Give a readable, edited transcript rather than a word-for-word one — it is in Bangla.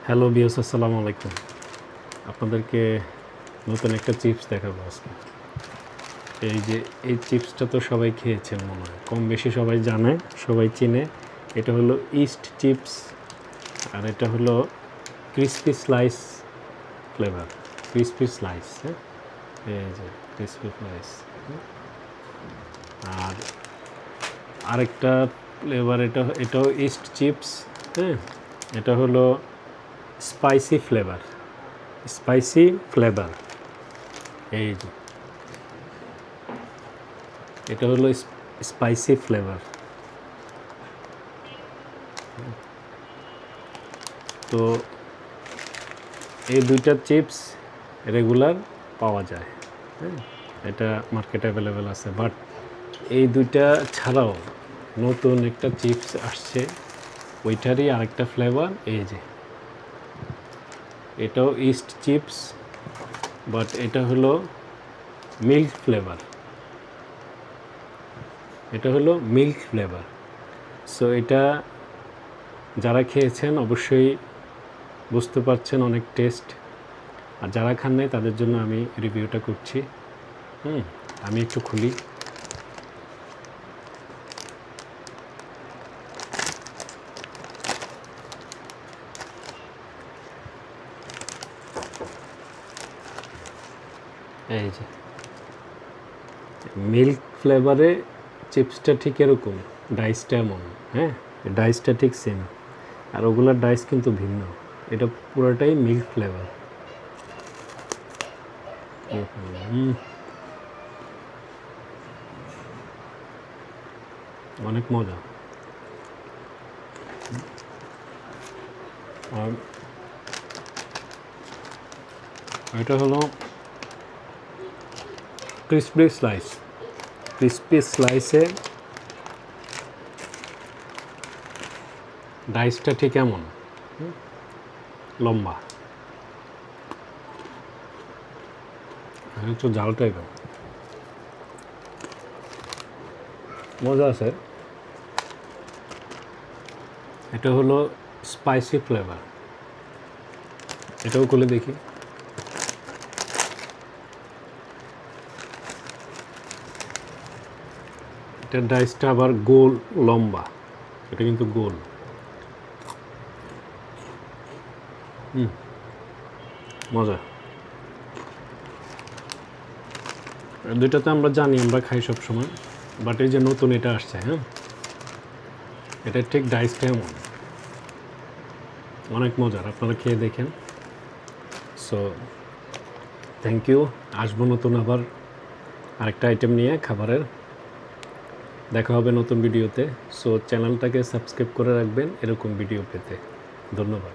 হ্যালো বিয়স, আসসালামু আলাইকুম। আপনাদেরকে নতুন একটা চিপস দেখাবো আজকে। এই যে এই চিপসটা তো সবাই খেয়েছেন মনে হয়, কম বেশি সবাই জানে, সবাই চিনে। এটা হলো ইস্ট চিপস, আর এটা হলো crispy slice flavour. Crispy slice, হ্যাঁ, এই যে ক্রিসপি স্লাইস। আর আরেকটা ফ্লেভার, এটাও ইস্ট চিপস, হ্যাঁ। এটা হলো স্পাইসি ফ্লেভার, এই যে এটা হলো স্পাইসি ফ্লেভার। তো এই দুইটা চিপস রেগুলার পাওয়া যায়, হ্যাঁ, এটা মার্কেটে অ্যাভেলেবেল আছে। বাট এই দুইটা ছাড়াও নতুন একটা চিপস আসছে, ওইটারই আরেকটা ফ্লেভার। এই যে এটাও ইস্ট চিপস, বাট এটা হলো মিল্ক ফ্লেভার। সো এটা যারা খেয়েছেন অবশ্যই বুঝতে পারছেন, অনেক টেস্ট। আর যারা খান নাই তাদের জন্য আমি রিভিউটা করছি। আমি একটু খুলি। এই যে মিল্ক ফ্লেভারে চিপসটা ঠিক এরকম, ডাইসটা এমন, হ্যাঁ, ডাইসটা ঠিক সেম। আর ওগুলোর ডাইস কিন্তু ভিন্ন, এটা পুরোটাই মিল্ক ফ্লেভার। অনেক মজা। আর এটা হলো ক্রিসপি স্লাইসে ডাইসটা ঠিক এমন লম্বা, একটু জাল টাইপের, মজা আছে। এটা হলো স্পাইসি ফ্লেভার, এটাও খুলে দেখি। এটার ডাইসটা আবার গোল, লম্বা, এটা কিন্তু গোল। মজা। দুইটাতে আমরা জানি, আমরা খাই সব সময়। বাট এই যে নতুন এটা আসছে, হ্যাঁ, এটা ঠিক ডাইসটা এমন, অনেক মজার। আপনারা খেয়ে দেখেন। So thank you. আসবো নতুন আবার আরেকটা আইটেম নিয়ে খাবারের। দেখা হবে নতুন ভিডিওতে। সো চ্যানেলটাকে সাবস্ক্রাইব করে রাখবেন এরকম ভিডিও পেতে। ধন্যবাদ।